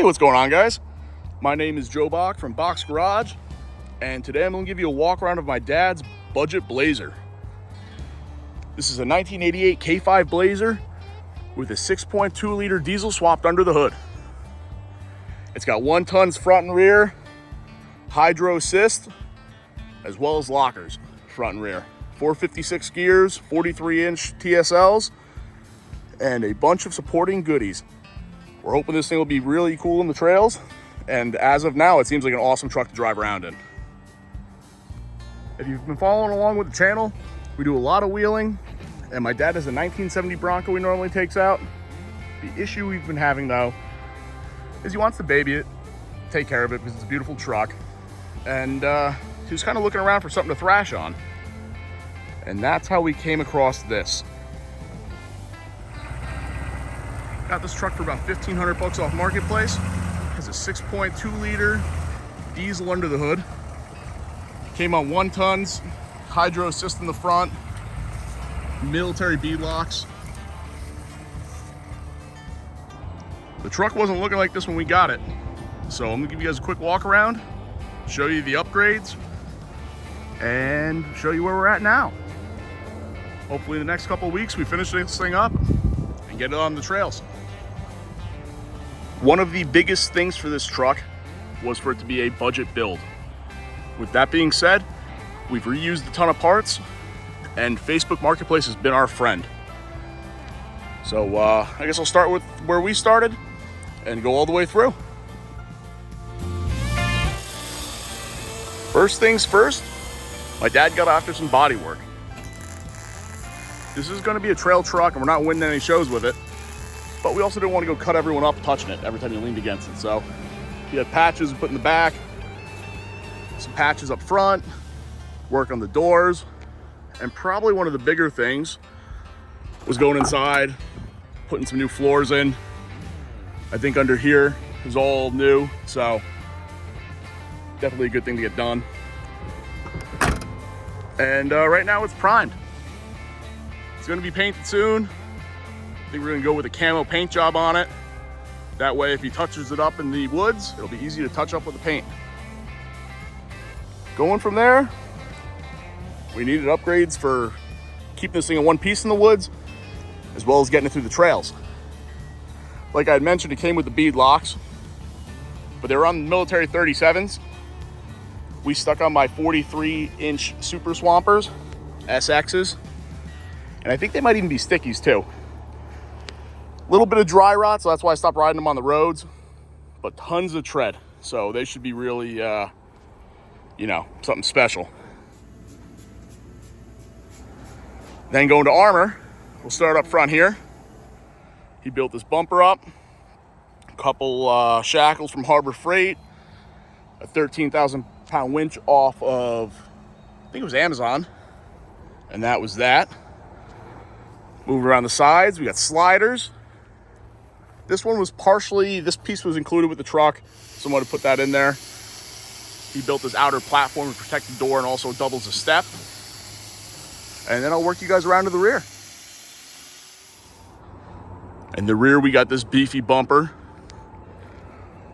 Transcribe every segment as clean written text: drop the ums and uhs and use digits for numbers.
what's going on, guys? My name is Joe Bach from Bach's Garage, and today I'm going to give you a walk around of my dad's budget Blazer. This is a 1988 K5 Blazer with a 6.2 liter diesel swapped under the hood. It's got 1 tons front and rear, hydro assist, as well as lockers front and rear. 456 gears, 43-inch TSLs, and a bunch of supporting goodies. We're hoping this thing will be really cool in the trails, and as of now, it seems like an awesome truck to drive around in. If you've been following along with the channel, we do a lot of wheeling, and my dad has a 1970 Bronco he normally takes out. The issue we've been having, though, is he wants to baby it, take care of it, because it's a beautiful truck, and he was kind of looking around for something to thrash on. And that's how we came across this. Got this truck for about 1,500 bucks off Marketplace. Has a 6.2 liter diesel under the hood. Came on 1 tons, hydro assist in the front, military bead locks. The truck wasn't looking like this when we got it. So I'm gonna give you guys a quick walk around, show you the upgrades, and show you where we're at now. Hopefully in the next couple of weeks we finish this thing up and get it on the trails. One of the biggest things for this truck was for it to be a budget build. With that being said, we've reused a ton of parts, and Facebook Marketplace has been our friend. So I guess I'll start with where we started and go all the way through. First things first, my dad got after some body work. This is going to be a trail truck, and we're not winning any shows with it. But we also didn't want to go cut everyone up touching it every time you leaned against it. So he had patches we put in the back, some patches up front, work on the doors, and probably one of the bigger things was going inside, putting some new floors in. I think under here is all new, so definitely a good thing to get done. And right now it's primed. It's going to be painted soon. I think we're going to go with a camo paint job on it. That way, if he touches it up in the woods, it'll be easy to touch up with the paint. Going from there, we needed upgrades for keeping this thing in one piece in the woods, as well as getting it through the trails. Like I had mentioned, it came with the bead locks, but they were on military 37s. We stuck on my 43-inch Super Swampers, SXs, and I think they might even be stickies too. A little bit of dry rot, so that's why I stopped riding them on the roads, but tons of tread. So they should be really, something special. Then going to armor, we'll start up front here. He built this bumper up, a couple shackles from Harbor Freight, a 13,000-pound winch off of, I think it was Amazon, and that was that. Moving around the sides, we got sliders. This one was this piece was included with the truck. Someone had put that in there. He built this outer platform to protect the door and also doubles a step. And then I'll work you guys around to the rear. In the rear, we got this beefy bumper.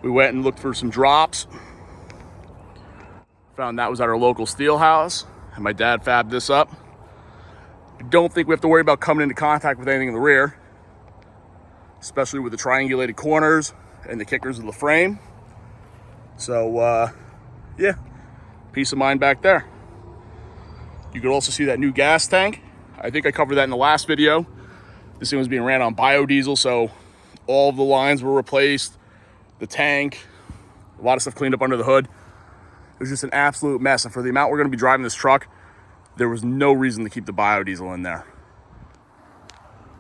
We went and looked for some drops. Found that was at our local steel house, and my dad fabbed this up. I don't think we have to worry about coming into contact with anything in the rear, especially with the triangulated corners and the kickers of the frame. So, yeah, peace of mind back there. You could also see that new gas tank. I think I covered that in the last video. This thing was being ran on biodiesel, so all of the lines were replaced, the tank, a lot of stuff cleaned up under the hood. It was just an absolute mess, and for the amount we're gonna be driving this truck, there was no reason to keep the biodiesel in there.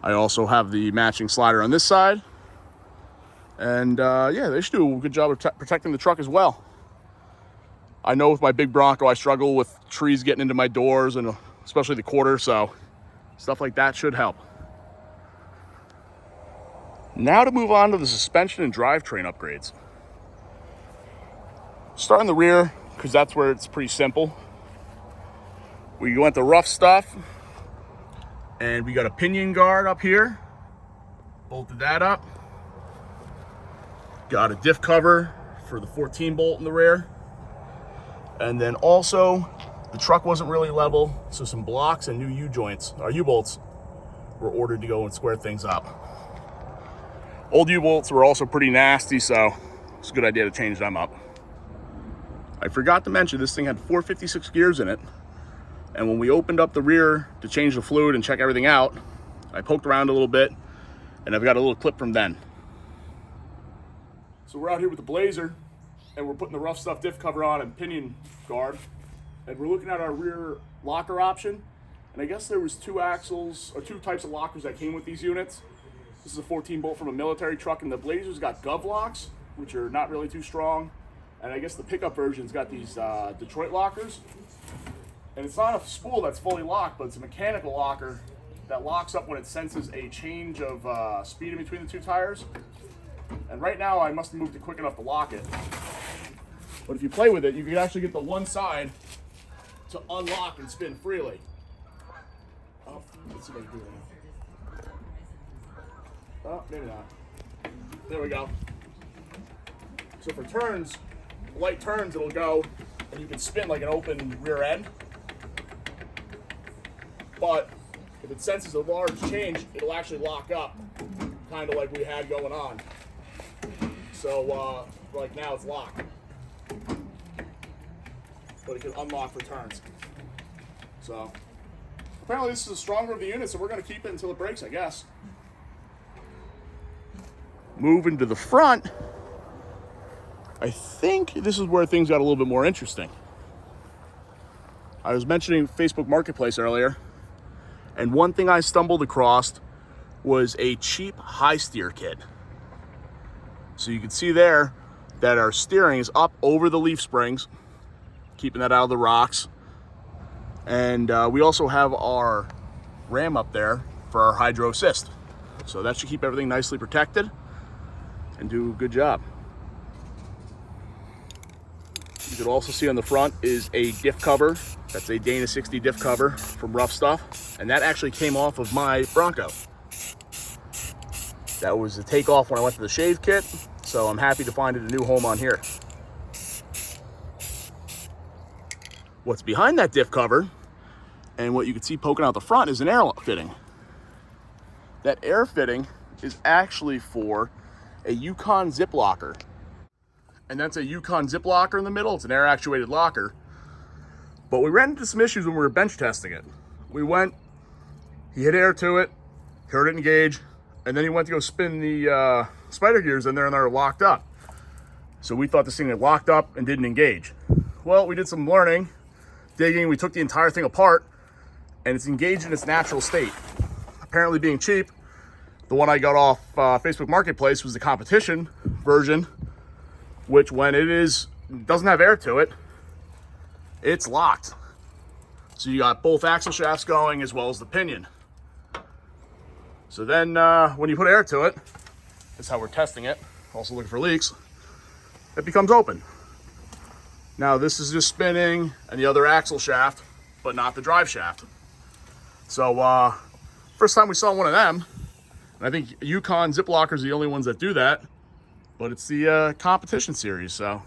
I also have the matching slider on this side. And yeah, they should do a good job of protecting the truck as well. I know with my big Bronco, I struggle with trees getting into my doors, and especially the quarter, so stuff like that should help. Now to move on to the suspension and drivetrain upgrades. Start in the rear, because that's where it's pretty simple. We went the rough stuff, and we got a pinion guard up here. Bolted that up. Got a diff cover for the 14 bolt in the rear. And then also, the truck wasn't really level, so some blocks and new U-joints, or U-bolts, were ordered to go and square things up. Old U-bolts were also pretty nasty, so it's a good idea to change them up. I forgot to mention this thing had 456 gears in it, and when we opened up the rear to change the fluid and check everything out, I poked around a little bit, and I've got a little clip from then. So we're out here with the Blazer, and we're putting the rough stuff diff cover on and pinion guard, and we're looking at our rear locker option, and I guess there was two types of lockers that came with these units. This is a 14 bolt from a military truck, and the Blazer's got gov locks, which are not really too strong, and I guess the pickup version's got these Detroit lockers, and it's not a spool that's fully locked, but it's a mechanical locker that locks up when it senses a change of speed in between the two tires. And right now I must have moved it quick enough to lock it. But if you play with it, you can actually get the one side to unlock and spin freely. Oh, let's see if I can do that. Oh, maybe not. There we go. So for turns, light turns, it'll go and you can spin like an open rear end. But if it senses a large change, it'll actually lock up, kind of like we had going on. So like now it's locked, but it can unlock for turns. So apparently this is the stronger of the unit, so we're going to keep it until it breaks, I guess. Moving to the front, I think this is where things got a little bit more interesting. I was mentioning Facebook Marketplace earlier, and one thing I stumbled across was a cheap high steer kit. So you can see there that our steering is up over the leaf springs, keeping that out of the rocks. And we also have our ram up there for our hydro assist. So that should keep everything nicely protected and do a good job. You can also see on the front is a diff cover. That's a Dana 60 diff cover from Rough Stuff. And that actually came off of my Bronco. That was the takeoff when I went to the shave kit. So I'm happy to find it a new home on here. What's behind that diff cover and what you can see poking out the front is an air fitting. That air fitting is actually for a Yukon zip locker. And that's a Yukon zip locker in the middle. It's an air actuated locker. But we ran into some issues when we were bench testing it. He hit air to it, heard it engage, and then he went to go spin the spider gears in there and they're locked up. So we thought this thing had locked up and didn't engage. Well, we did some learning, digging, we took the entire thing apart, and it's engaged in its natural state. Apparently being cheap, the one I got off Facebook Marketplace was the competition version, which when doesn't have air to it, it's locked. So you got both axle shafts going as well as the pinion. So then when you put air to it, that's how we're testing it, also looking for leaks, it becomes open. Now this is just spinning and the other axle shaft, but not the drive shaft. So first time we saw one of them, and I think Yukon zip lockers are the only ones that do that, but it's the competition series, so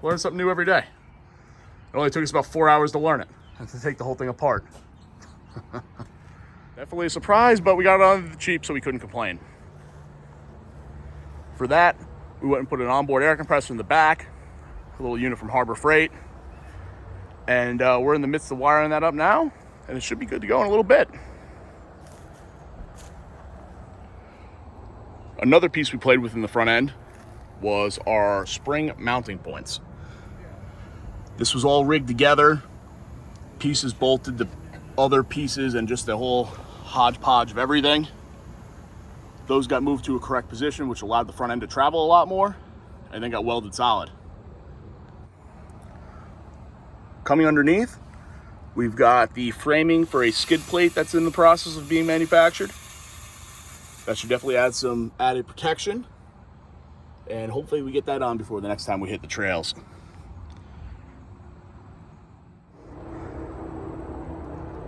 learn something new every day. It only took us about 4 hours to learn it and to take the whole thing apart. Definitely a surprise, but we got it on the cheap, so we couldn't complain. For that, we went and put an onboard air compressor in the back, a little unit from Harbor Freight, and we're in the midst of wiring that up now, and it should be good to go in a little bit. Another piece we played with in the front end was our spring mounting points. This was all rigged together, pieces bolted to other pieces, and just a whole hodgepodge of everything. Those got moved to a correct position, which allowed the front end to travel a lot more, and then got welded solid. Coming underneath, we've got the framing for a skid plate that's in the process of being manufactured. That should definitely add some added protection, and hopefully we get that on before the next time we hit the trails.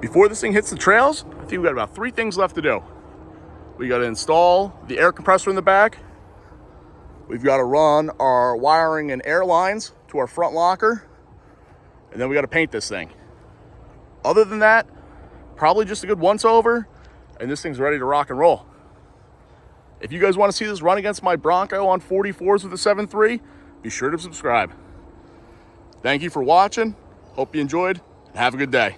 Before this thing hits the trails, I think we've got about 3 things left to do. We got to install the air compressor in the back, We've got to run our wiring and air lines to our front locker, and then we got to paint this thing. Other than that, probably just a good once over, and this thing's ready to rock and roll. If you guys want to see this run against my Bronco on 44s with a 7.3, be sure to subscribe. Thank you for watching. Hope you enjoyed, and have a good day.